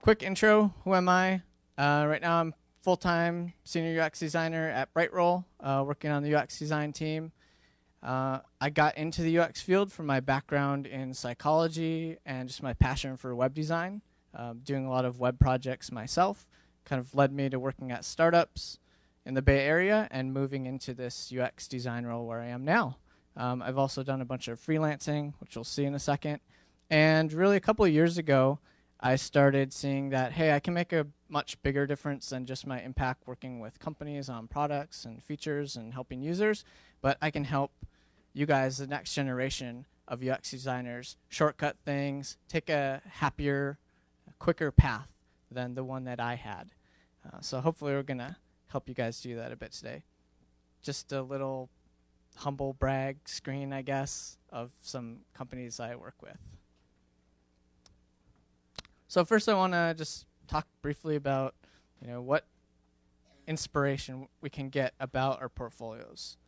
quick intro. Who am I? Right now I'm full-time senior UX designer at Brightroll, working on the UX design team. I got into the UX field from my background in psychology and just my passion for web design. Doing a lot of web projects myself kind of led me to working at startups in the Bay Area and moving into this UX design role where I am now. I've also done a bunch of freelancing, which we'll see in a second. And really a couple of years ago, I started seeing that, hey, I can make a much bigger difference than just my impact working with companies on products and features and helping users, but I can help you guys, the next generation of UX designers, shortcut things, take a happier, quicker path than the one that I had. So hopefully we're going to help you guys do that a bit today. Just a little humble brag screen, I guess, of some companies I work with. So first I want to just talk briefly about, what inspiration we can get about our portfolios.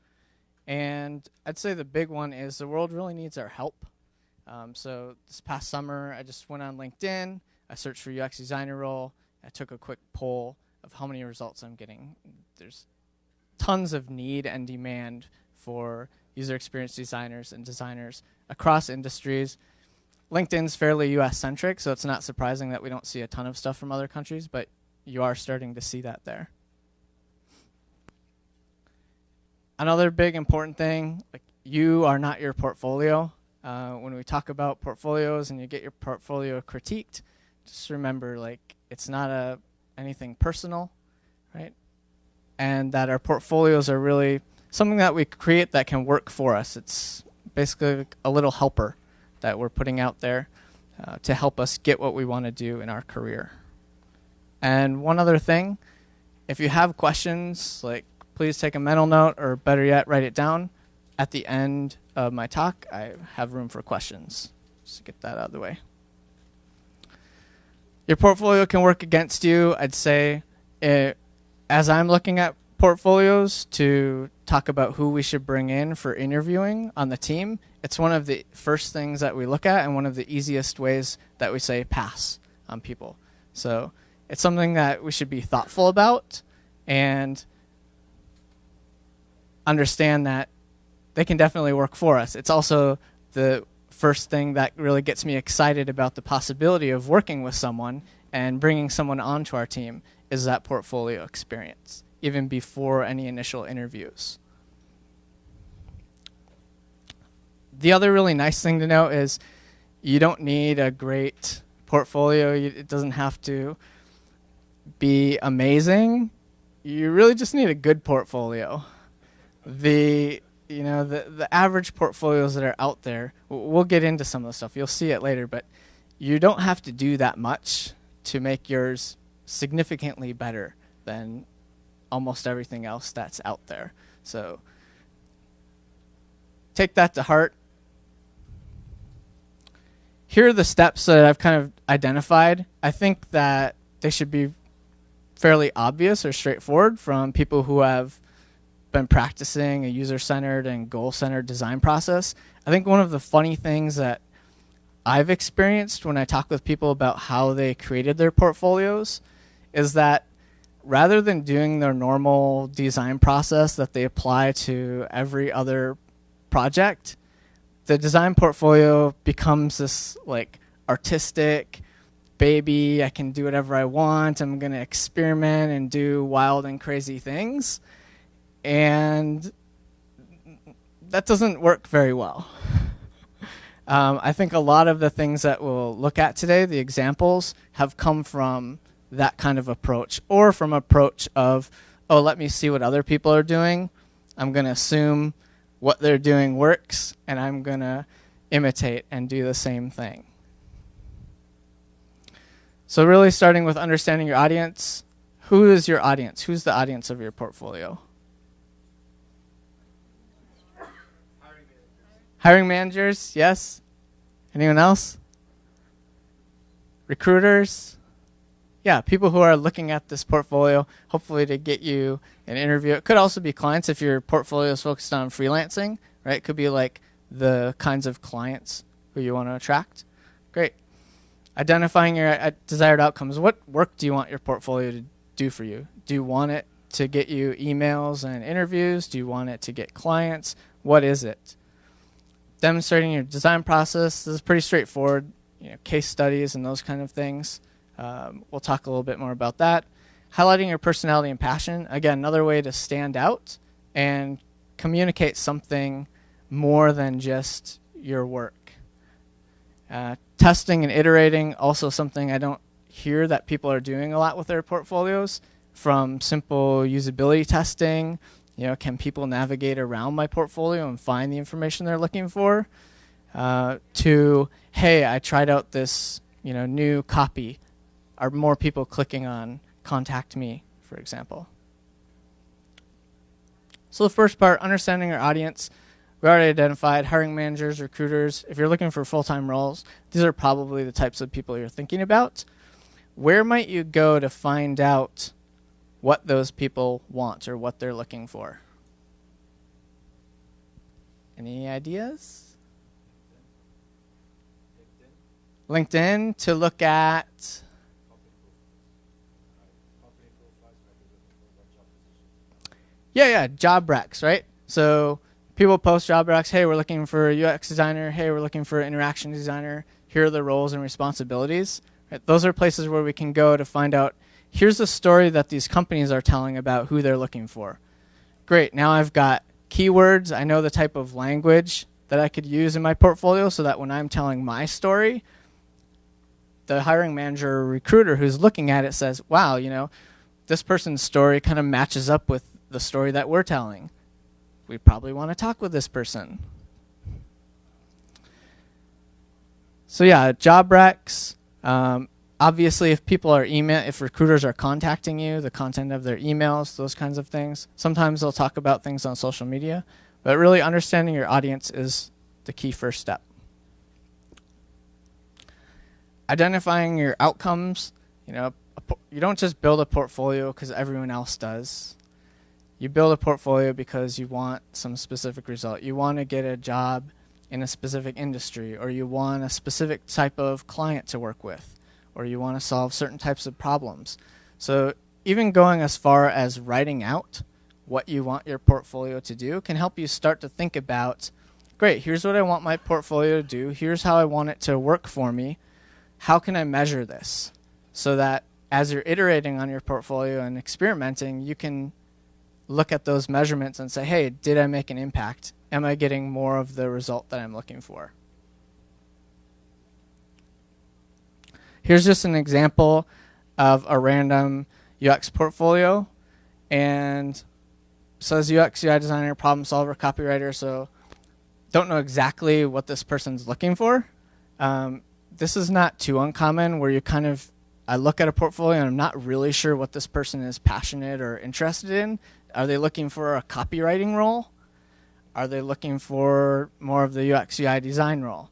And I'd say the big one is the world really needs our help. So this past summer, I just went on LinkedIn. I searched for UX designer role. I took a quick poll of how many results I'm getting. There's tons of need and demand for user experience designers and designers across industries. LinkedIn's fairly US-centric, so it's not surprising that we don't see a ton of stuff from other countries, but you are starting to see that there. Another big important thing, you are not your portfolio. When we talk about portfolios and you get your portfolio critiqued, just remember, it's not anything personal, right? And that our portfolios are really something that we create that can work for us. It's basically a little helper that we're putting out there to help us get what we want to do in our career. And one other thing, if you have questions, please take a mental note, or better yet, write it down. At the end of my talk, I have room for questions. Just to get that out of the way. Your portfolio can work against you. I'd say, as I'm looking at portfolios to talk about who we should bring in for interviewing on the team, it's one of the first things that we look at and one of the easiest ways that we say pass on people. So it's something that we should be thoughtful about and understand that they can definitely work for us. It's also the first thing that really gets me excited about the possibility of working with someone and bringing someone onto our team is that portfolio experience, even before any initial interviews. The other really nice thing to know is you don't need a great portfolio. It doesn't have to be amazing. You really just need a good portfolio. The average portfolios that are out there, we'll get into some of the stuff. You'll see it later, but you don't have to do that much to make yours significantly better than almost everything else that's out there. So take that to heart. Here are the steps that I've kind of identified. I think that they should be fairly obvious or straightforward from people who have been practicing a user-centered and goal-centered design process. I think one of the funny things that I've experienced when I talk with people about how they created their portfolios is that rather than doing their normal design process that they apply to every other project, the design portfolio becomes this artistic baby. I can do whatever I want. I'm going to experiment and do wild and crazy things. And that doesn't work very well. I think a lot of the things that we'll look at today, the examples, have come from that kind of approach, or from approach of, oh, let me see what other people are doing. I'm going to assume what they're doing works, and I'm going to imitate and do the same thing. So really starting with understanding your audience. Who is your audience? Who's the audience of your portfolio? Hiring managers, yes. Anyone else? Recruiters? Yeah, people who are looking at this portfolio, hopefully to get you an interview. It could also be clients if your portfolio is focused on freelancing, right? It could be the kinds of clients who you want to attract. Great. Identifying your desired outcomes. What work do you want your portfolio to do for you? Do you want it to get you emails and interviews? Do you want it to get clients? What is it? Demonstrating your design process. This is pretty straightforward. Case studies and those kind of things. We'll talk a little bit more about that. Highlighting your personality and passion. Again, another way to stand out and communicate something more than just your work. Testing and iterating, also something I don't hear that people are doing a lot with their portfolios. From simple usability testing, can people navigate around my portfolio and find the information they're looking for? To, hey, I tried out this new copy. Are more people clicking on contact me, for example? So the first part, understanding our audience. We already identified hiring managers, recruiters. If you're looking for full-time roles, these are probably the types of people you're thinking about. Where might you go to find out what those people want or what they're looking for? Any ideas? LinkedIn to look at. Yeah, job recs, right? So people post job recs. Hey, we're looking for a UX designer. Hey, we're looking for an interaction designer. Here are the roles and responsibilities. Right? Those are places where we can go to find out, here's the story that these companies are telling about who they're looking for. Great, now I've got keywords. I know the type of language that I could use in my portfolio so that when I'm telling my story, the hiring manager or recruiter who's looking at it says, wow, this person's story kind of matches up with the story that we're telling. We probably want to talk with this person. So yeah, job recs. Obviously, if if recruiters are contacting you, the content of their emails, those kinds of things. Sometimes they'll talk about things on social media, but really understanding your audience is the key first step. Identifying your outcomes. You don't just build a portfolio because everyone else does. You build a portfolio because you want some specific result. You want to get a job in a specific industry, or you want a specific type of client to work with, or you want to solve certain types of problems. So even going as far as writing out what you want your portfolio to do can help you start to think about, great, here's what I want my portfolio to do. Here's how I want it to work for me. How can I measure this? So that as you're iterating on your portfolio and experimenting, you can look at those measurements and say, hey, did I make an impact? Am I getting more of the result that I'm looking for? Here's just an example of a random UX portfolio, and says UX, UI designer, problem solver, copywriter, so don't know exactly what this person's looking for. This is not too uncommon where I look at a portfolio and I'm not really sure what this person is passionate or interested in. Are they looking for a copywriting role? Are they looking for more of the UX, UI design role?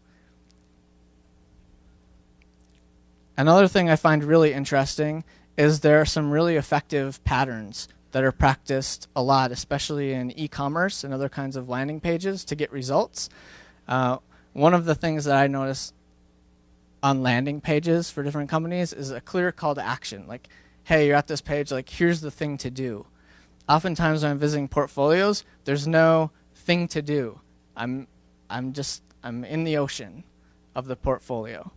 Another thing I find really interesting is there are some really effective patterns that are practiced a lot, especially in e-commerce and other kinds of landing pages to get results. One of the things that I notice on landing pages for different companies is a clear call to action. Like, hey, you're at this page, like, here's the thing to do. Oftentimes when I'm visiting portfolios, there's no thing to do. I'm in the ocean of the portfolio.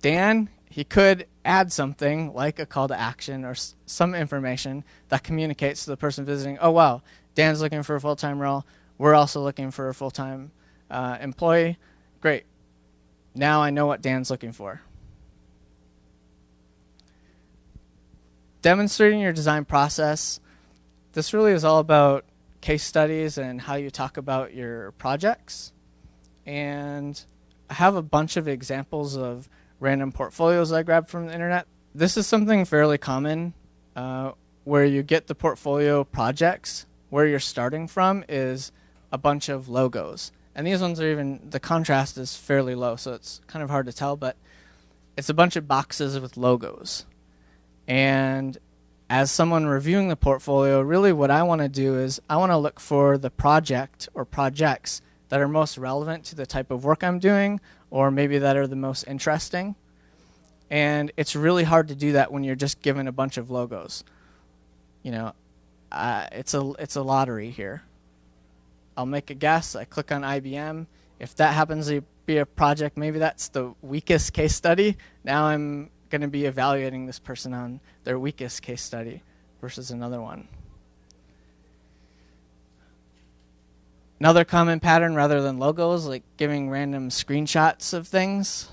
Dan, he could add something like a call to action or some information that communicates to the person visiting, oh, wow, Dan's looking for a full-time role. We're also looking for a full-time employee. Great. Now I know what Dan's looking for. Demonstrating your design process. This really is all about case studies and how you talk about your projects. And I have a bunch of examples of random portfolios I grabbed from the internet. This is something fairly common where you get the portfolio projects. Where you're starting from is a bunch of logos. And these ones are the contrast is fairly low, so it's kind of hard to tell, but it's a bunch of boxes with logos. And as someone reviewing the portfolio, really what I want to do is I want to look for the project or projects that are most relevant to the type of work I'm doing, or maybe that are the most interesting. And it's really hard to do that when you're just given a bunch of logos. You know, it's a lottery here. I'll make a guess. I click on IBM. If that happens to be a project, maybe that's the weakest case study. Now I'm going to be evaluating this person on their weakest case study versus another one. Another common pattern, rather than logos, like giving random screenshots of things.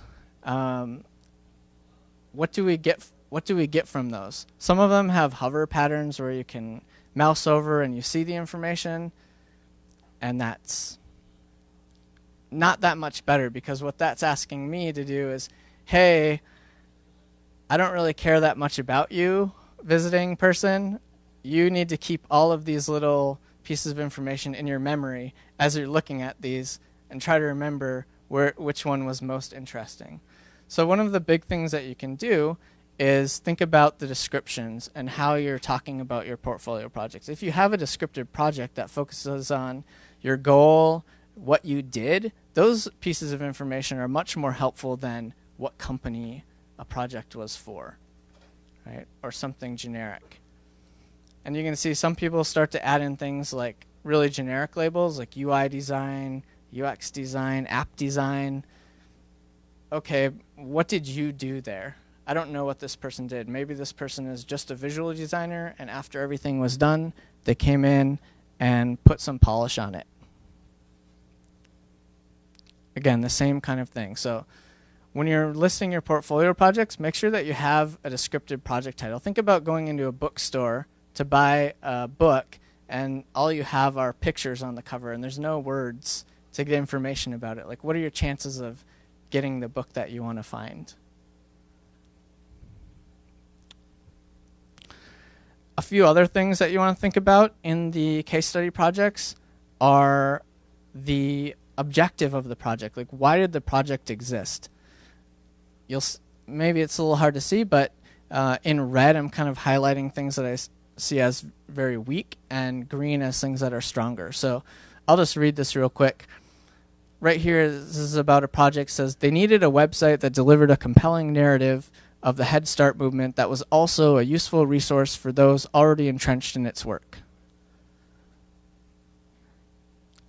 What do we get from those? Some of them have hover patterns where you can mouse over and you see the information, and that's not that much better, because what that's asking me to do is, hey, I don't really care that much about you, visiting person. You need to keep all of these little pieces of information in your memory as you're looking at these and try to remember which one was most interesting. So one of the big things that you can do is think about the descriptions and how you're talking about your portfolio projects. If you have a descriptive project that focuses on your goal, what you did, those pieces of information are much more helpful than what company a project was for, right? Or something generic. And you can see some people start to add in things like really generic labels like UI design, UX design, app design. Okay, what did you do there? I don't know what this person did. Maybe this person is just a visual designer, and after everything was done, they came in and put some polish on it. Again, the same kind of thing. So when you're listing your portfolio projects, make sure that you have a descriptive project title. Think about going into a bookstore to buy a book, and all you have are pictures on the cover, and there's no words to get information about it. Like, what are your chances of getting the book that you want to find? A few other things that you want to think about in the case study projects are the objective of the project. Like, why did the project exist? Maybe it's a little hard to see, but in red I'm kind of highlighting things that I see as very weak, and green as things that are stronger. So I'll just read this real quick. Right here, this is about a project that says they needed a website that delivered a compelling narrative of the Head Start movement that was also a useful resource for those already entrenched in its work.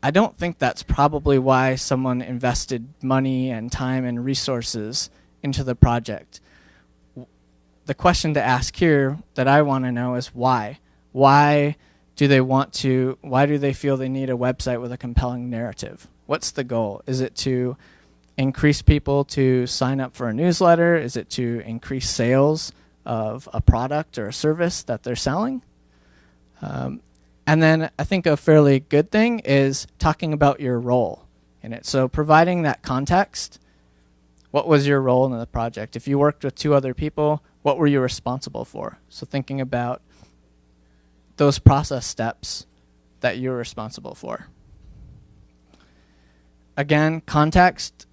I don't think that's probably why someone invested money and time and resources into the project. The question to ask here that I want to know is why? Why do they feel they need a website with a compelling narrative? What's the goal? Is it to increase people to sign up for a newsletter? Is it to increase sales of a product or a service that they're selling? And then I think a fairly good thing is talking about your role in it. So providing that context. What was your role in the project? If you worked with 2 other people, what were you responsible for? So thinking about those process steps that you're responsible for. Again, context,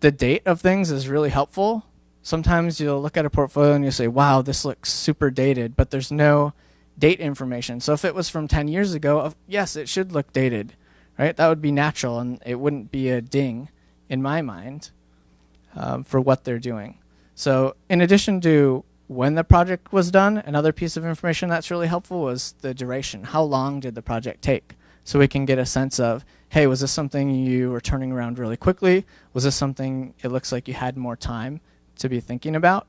the date of things is really helpful. Sometimes you'll look at a portfolio and you'll say, wow, this looks super dated, but there's no date information. So if it was from 10 years ago, yes, it should look dated, right? That would be natural, and it wouldn't be a ding in my mind for what they're doing. So in addition to when the project was done, another piece of information that's really helpful was the duration. How long did the project take? So we can get a sense of, hey, was this something you were turning around really quickly? Was this something it looks like you had more time to be thinking about?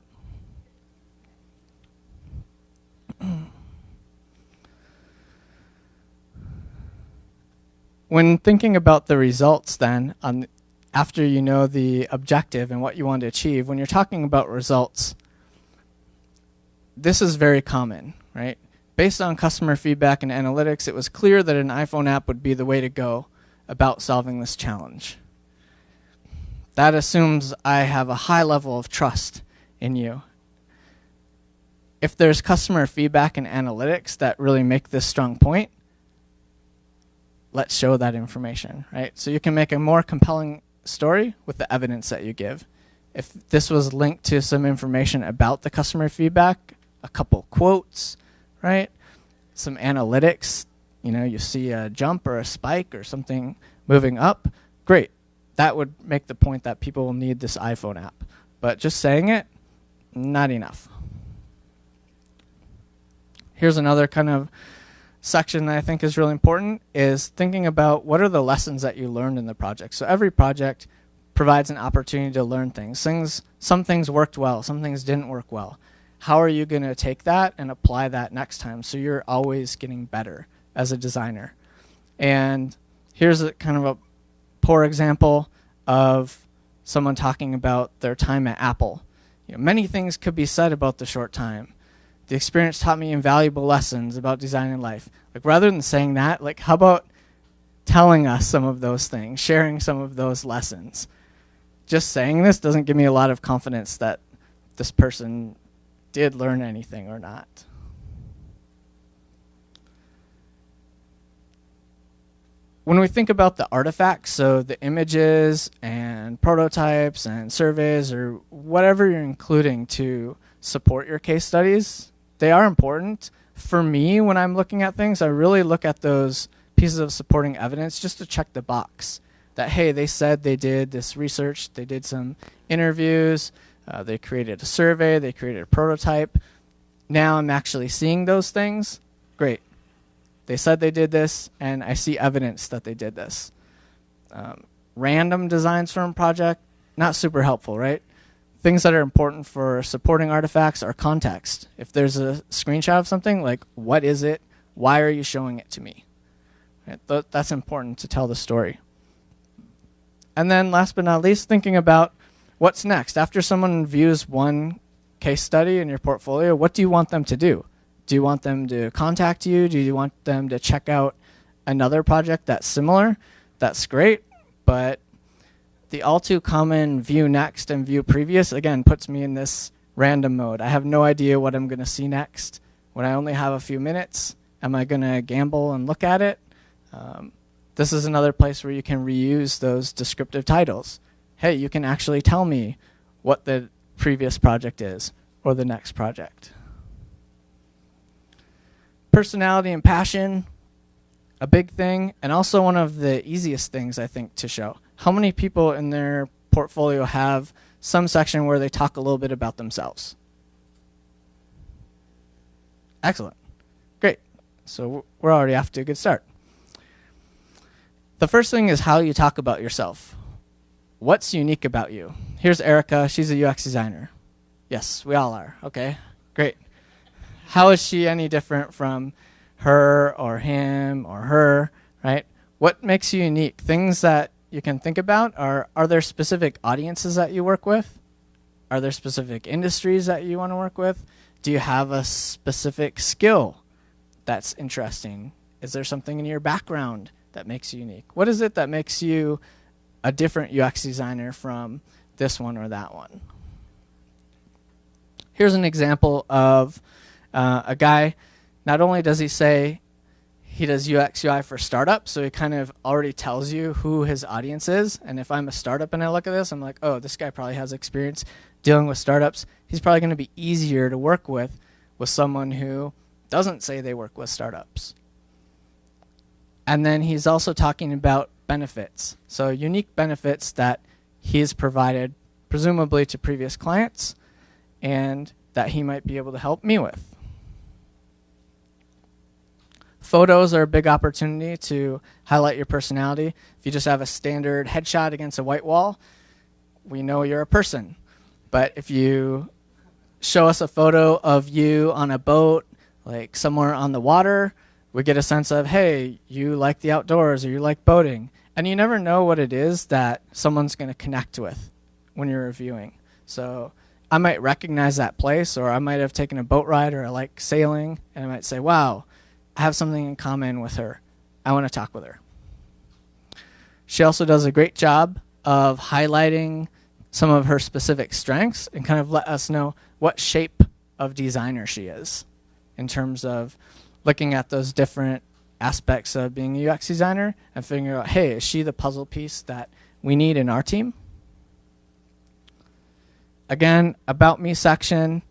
When thinking about the results then, after you know the objective and what you want to achieve, when you're talking about results, this is very common, right? Based on customer feedback and analytics, it was clear that an iPhone app would be the way to go about solving this challenge. That assumes I have a high level of trust in you. If there's customer feedback and analytics that really make this strong point, let's show that information, right? So you can make a more compelling story with the evidence that you give. If this was linked to some information about the customer feedback, a couple quotes, right? Some analytics, you see a jump or a spike or something moving up, great. That would make the point that people will need this iPhone app. But just saying it, not enough. Here's another kind of section that I think is really important, is thinking about what are the lessons that you learned in the project. So every project provides an opportunity to learn things. Some things worked well, some things didn't work well. How are you going to take that and apply that next time so you're always getting better as a designer? And here's a kind of a poor example of someone talking about their time at Apple. Many things could be said about the short time. The experience taught me invaluable lessons about design and life. Like, rather than saying that, like, how about telling us some of those things, sharing some of those lessons? Just saying this doesn't give me a lot of confidence that this person did learn anything or not. When we think about the artifacts, so the images and prototypes and surveys or whatever you're including to support your case studies, they are important. For me, when I'm looking at things, I really look at those pieces of supporting evidence just to check the box that, hey, they said they did this research, they did some interviews, they created a survey, they created a prototype. Now I'm actually seeing those things. Great. They said they did this, and I see evidence that they did this. Random designs from a project, not super helpful, right? Things that are important for supporting artifacts are context. If there's a screenshot of something, like, what is it? Why are you showing it to me? Right? That's important to tell the story. And then last but not least, thinking about what's next. After someone views one case study in your portfolio, what do you want them to do? Do you want them to contact you? Do you want them to check out another project that's similar? That's great, but the all too common view next and view previous, again, puts me in this random mode. I have no idea what I'm going to see next. When I only have a few minutes, am I going to gamble and look at it? This is another place where you can reuse those descriptive titles. Hey, you can actually tell me what the previous project is or the next project. Personality and passion, a big thing, and also one of the easiest things, I think, to show. How many people in their portfolio have some section where they talk a little bit about themselves? Excellent. Great. So we're already off to a good start. The first thing is how you talk about yourself. What's unique about you? Here's Erica. She's a UX designer. Yes, we all are. Okay, great. How is she any different from her or him or her, right? What makes you unique? Things that you can think about are there specific audiences that you work with? Are there specific industries that you want to work with? Do you have a specific skill that's interesting? Is there something in your background that makes you unique? What is it that makes you a different UX designer from this one or that one? Here's an example of a guy. Not only does he say he does UX UI for startups, so he kind of already tells you who his audience is. And if I'm a startup and I look at this, I'm like, oh, this guy probably has experience dealing with startups. He's probably going to be easier to work with someone who doesn't say they work with startups. And then he's also talking about benefits. So unique benefits that he's provided, presumably to previous clients, and that he might be able to help me with. Photos are a big opportunity to highlight your personality. If you just have a standard headshot against a white wall, we know you're a person. But if you show us a photo of you on a boat, like somewhere on the water, we get a sense of, hey, you like the outdoors or you like boating. And you never know what it is that someone's going to connect with when you're reviewing. So I might recognize that place, or I might have taken a boat ride, or I like sailing, and I might say, wow, I have something in common with her. I want to talk with her. She also does a great job of highlighting some of her specific strengths and kind of let us know what shape of designer she is in terms of looking at those different aspects of being a UX designer and figuring out, hey, is she the puzzle piece that we need in our team? Again, about me section,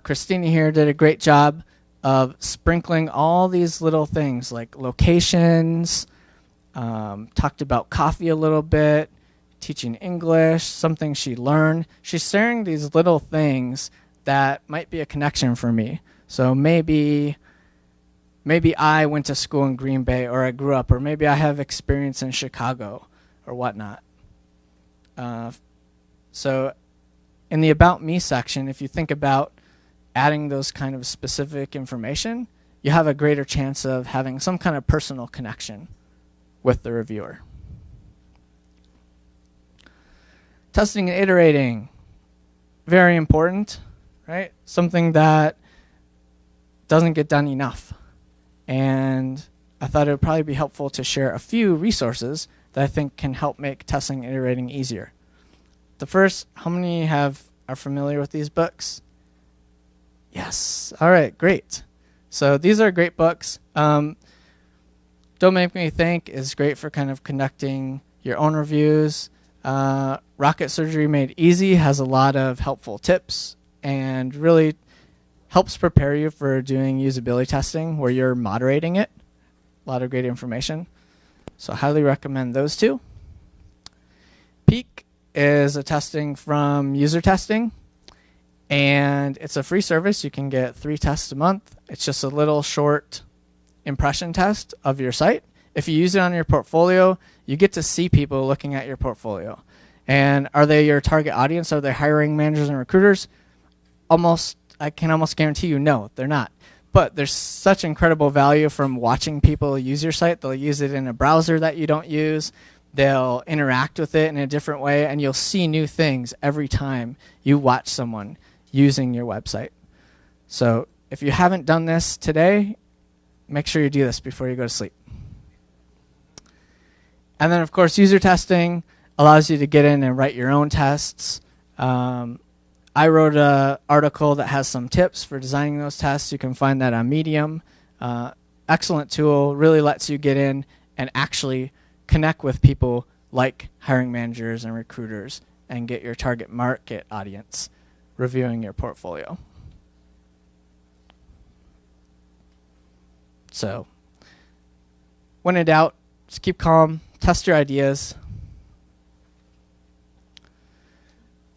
Christina here did a great job of sprinkling all these little things like locations, talked about coffee a little bit, teaching English, something she learned. She's sharing these little things that might be a connection for me. So maybe I went to school in Green Bay, or I grew up, or maybe I have experience in Chicago or whatnot. So in the About Me section, if you think about adding those kind of specific information, you have a greater chance of having some kind of personal connection with the reviewer. Testing and iterating, very important, right? Something that doesn't get done enough. And I thought it would probably be helpful to share a few resources that I think can help make testing and iterating easier. The first, how many are familiar with these books? Yes. All right, great. So these are great books. Don't Make Me Think is great for kind of conducting your own reviews. Rocket Surgery Made Easy has a lot of helpful tips and really helps prepare you for doing usability testing where you're moderating it. A lot of great information. So I highly recommend those two. Peak is a testing from User Testing, and it's a free service. You can get 3 tests a month. It's just a little short impression test of your site. If you use it on your portfolio, you get to see people looking at your portfolio. And are they your target audience? Are they hiring managers and recruiters? I can almost guarantee you, no, they're not. But there's such incredible value from watching people use your site. They'll use it in a browser that you don't use. They'll interact with it in a different way, and you'll see new things every time you watch someone using your website. So if you haven't done this today, make sure you do this before you go to sleep. And then, of course, user testing allows you to get in and write your own tests. I wrote an article that has some tips for designing those tests. You can find that on Medium. Excellent tool, really lets you get in and actually connect with people like hiring managers and recruiters and get your target market audience reviewing your portfolio. So when in doubt, just keep calm, test your ideas.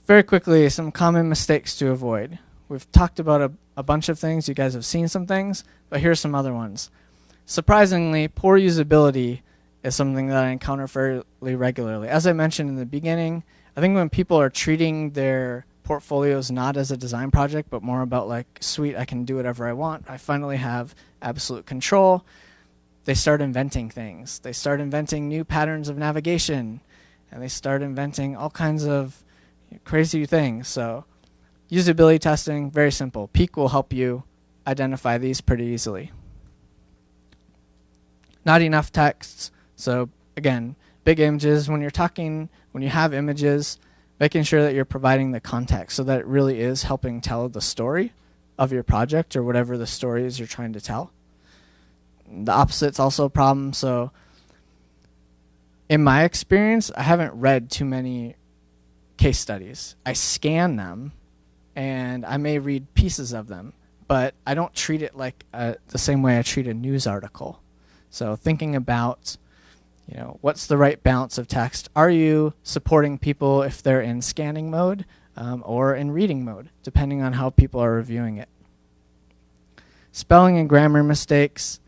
Very quickly, some common mistakes to avoid. We've talked about a bunch of things. You guys have seen some things, but here's some other ones. Surprisingly, poor usability is something that I encounter fairly regularly. As I mentioned in the beginning, I think when people are treating their portfolios not as a design project, but more about like, sweet, I can do whatever I want. I finally have absolute control. They start inventing things. They start inventing new patterns of navigation, and they start inventing all kinds of crazy things. So usability testing, very simple. Peak will help you identify these pretty easily. Not enough texts. So again, big images, when you have images, making sure that you're providing the context so that it really is helping tell the story of your project or whatever the story is you're trying to tell. The opposite's also a problem. So in my experience, I haven't read too many case studies. I scan them and I may read pieces of them, but I don't treat it like the same way I treat a news article. So thinking about, what's the right balance of text? Are you supporting people if they're in scanning mode or in reading mode, depending on how people are reviewing it? Spelling and grammar mistakes.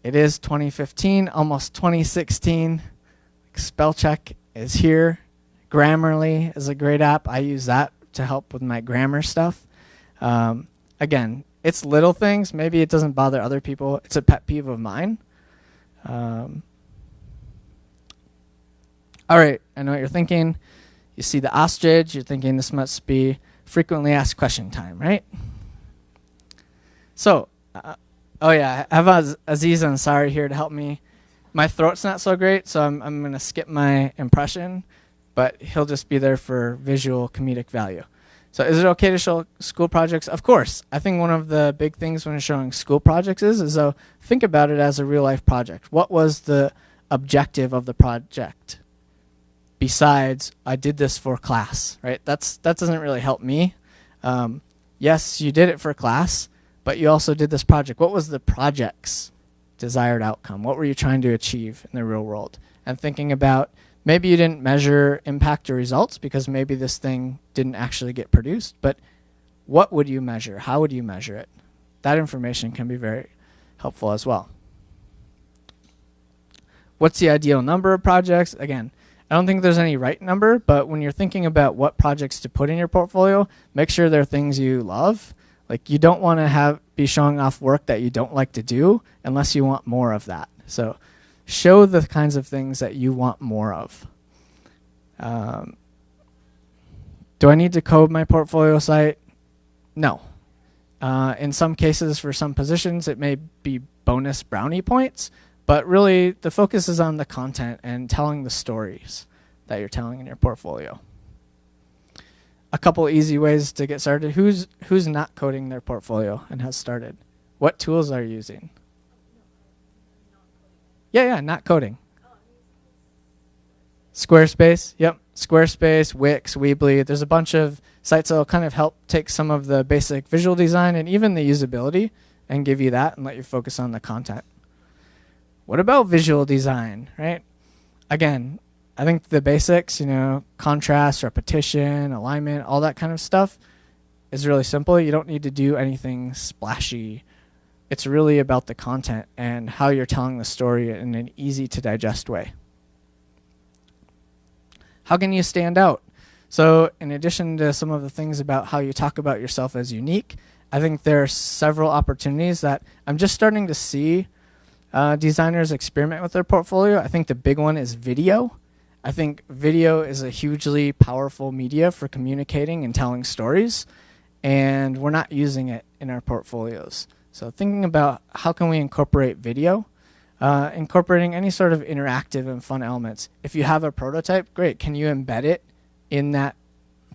It is 2015, almost 2016. Spell check is here. Grammarly is a great app. I use that to help with my grammar stuff. Again, it's little things. Maybe it doesn't bother other people. It's a pet peeve of mine. All right, I know what you're thinking. You see the ostrich. You're thinking this must be frequently asked question time, right? So, I have Aziz Ansari here to help me. My throat's not so great, so I'm going to skip my impression, but he'll just be there for visual comedic value. So is it okay to show school projects? Of course. I think one of the big things when showing school projects is though, think about it as a real-life project. What was the objective of the project? Besides, I did this for class, right? That doesn't really help me. Yes, you did it for class, but you also did this project. What was the project's desired outcome? What were you trying to achieve in the real world? And thinking about maybe you didn't measure impact or results because maybe this thing didn't actually get produced, but what would you measure? How would you measure it? That information can be very helpful as well. What's the ideal number of projects? Again, I don't think there's any right number, but when you're thinking about what projects to put in your portfolio, make sure they're things you love. Like, you don't want to be showing off work that you don't like to do unless you want more of that. So show the kinds of things that you want more of. Do I need to code my portfolio site? No. In some cases, for some positions, it may be bonus brownie points, but really the focus is on the content and telling the stories that you're telling in your portfolio. A couple easy ways to get started. Who's not coding their portfolio and has started? What tools are you using? Yeah, not coding. Squarespace, yep. Squarespace, Wix, Weebly. There's a bunch of sites that will kind of help take some of the basic visual design and even the usability and give you that and let you focus on the content. What about visual design, right? Again, I think the basics, contrast, repetition, alignment, all that kind of stuff is really simple. You don't need to do anything splashy. It's really about the content and how you're telling the story in an easy to digest way. How can you stand out? So in addition to some of the things about how you talk about yourself as unique, I think there are several opportunities that I'm just starting to see designers experiment with their portfolio. I think the big one is video. I think video is a hugely powerful media for communicating and telling stories, and we're not using it in our portfolios. So thinking about how can we incorporate video, incorporating any sort of interactive and fun elements. If you have a prototype, great. Can you embed it in that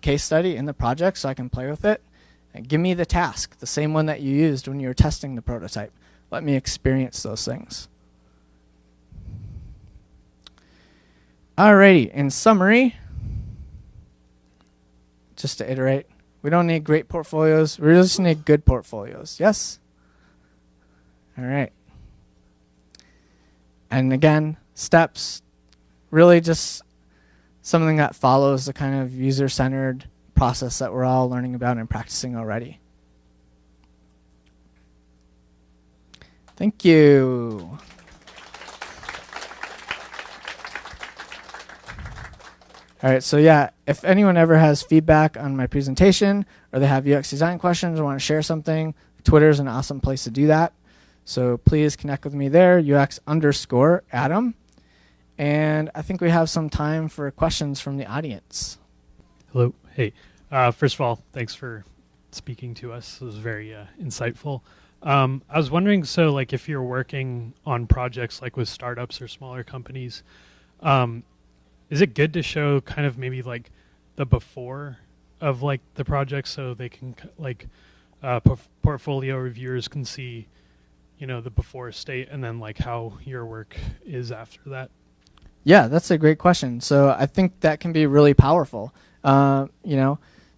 case study, in the project, so I can play with it? And give me the task, the same one that you used when you were testing the prototype. Let me experience those things. Alrighty, in summary, just to iterate, we don't need great portfolios. We just need good portfolios. Yes? All right. And again, steps, really just something that follows the kind of user-centered process that we're all learning about and practicing already. Thank you. All right, so yeah, if anyone ever has feedback on my presentation or they have UX design questions or want to share something, Twitter is an awesome place to do that. So please connect with me there, UX_Adam. And I think we have some time for questions from the audience. Hello. Hey. First of all, thanks for speaking to us. It was very insightful. I was wondering, so like if you're working on projects like with startups or smaller companies, is it good to show kind of maybe like the before of like the project so they can like portfolio reviewers can see, the before state and then like how your work is after that? Yeah, that's a great question. So I think that can be really powerful.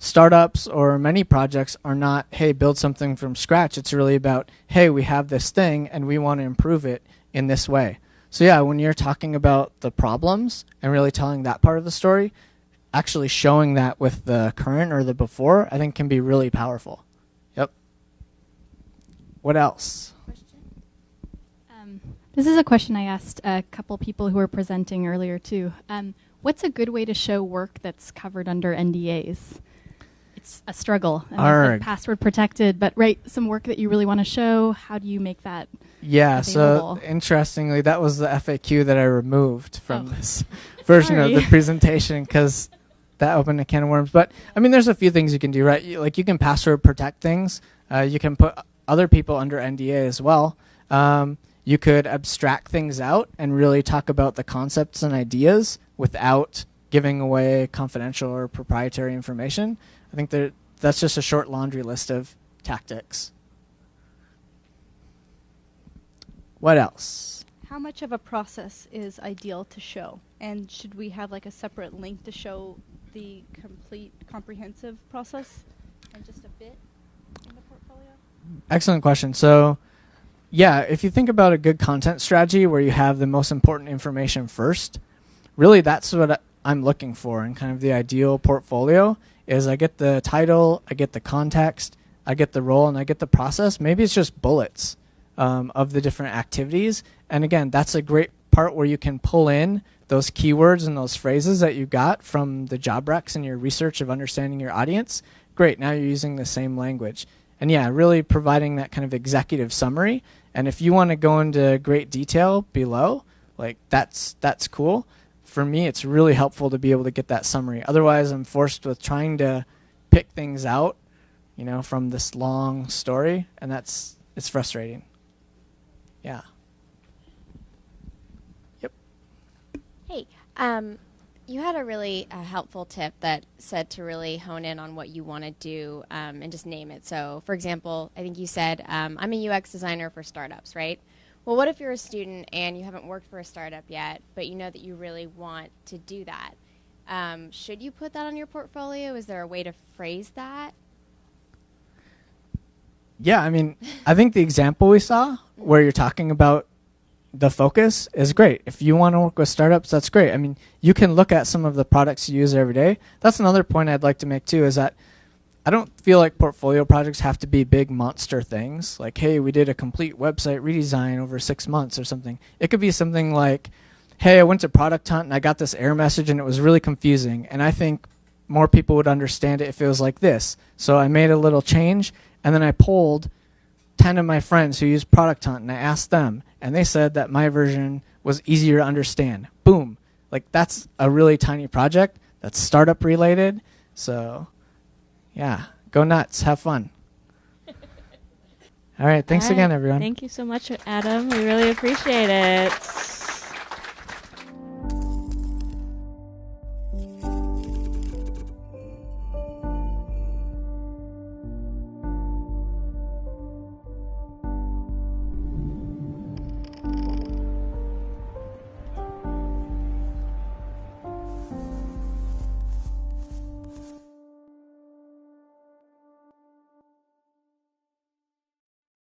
Startups or many projects are not, hey, build something from scratch. It's really about, hey, we have this thing and we want to improve it in this way. So yeah, when you're talking about the problems and really telling that part of the story, actually showing that with the current or the before, I think can be really powerful. Yep. What else? This is a question I asked a couple people who were presenting earlier too. What's a good way to show work that's covered under NDAs? It's a struggle. It's password protected, but some work that you really want to show, how do you make that available? So interestingly, that was the FAQ that I removed from this version of the presentation because that opened a can of worms. But I mean, there's a few things you can do, right? You can password protect things. You can put other people under NDA as well. You could abstract things out and really talk about the concepts and ideas without giving away confidential or proprietary information. I think that's just a short laundry list of tactics. What else? How much of a process is ideal to show? And should we have like a separate link to show the complete comprehensive process and just a bit in the portfolio? Excellent question. So Yeah, if you think about a good content strategy where you have the most important information first, really that's what I'm looking for in kind of the ideal portfolio is I get the title, I get the context, I get the role, and I get the process. Maybe it's just bullets of the different activities. And again, that's a great part where you can pull in those keywords and those phrases that you got from the job recs and your research of understanding your audience. Great, now you're using the same language. And yeah, really providing that kind of executive summary. And if you want to go into great detail below, like that's cool. For me, it's really helpful to be able to get that summary. Otherwise, I'm forced with trying to pick things out, from this long story, and it's frustrating. Yeah. Yep. Hey, you had a really helpful tip that said to really hone in on what you want to do and just name it. So, for example, I think you said, I'm a UX designer for startups, right? Well, what if you're a student and you haven't worked for a startup yet, but you know that you really want to do that? Should you put that on your portfolio? Is there a way to phrase that? Yeah, I think the example we saw where you're talking about the focus is great. If you want to work with startups, that's great. You can look at some of the products you use every day. That's another point I'd like to make too, is that I don't feel like portfolio projects have to be big monster things. Like, hey, we did a complete website redesign over 6 months or something. It could be something like, hey, I went to Product Hunt and I got this error message and it was really confusing. And I think more people would understand it if it was like this. So I made a little change and then I polled 10 of my friends who use Product Hunt and I asked them and they said that my version was easier to understand. Boom. Like, that's a really tiny project that's startup related. So yeah, go nuts. Have fun. All right. Thanks again, everyone. Thank you so much, Adam. We really appreciate it.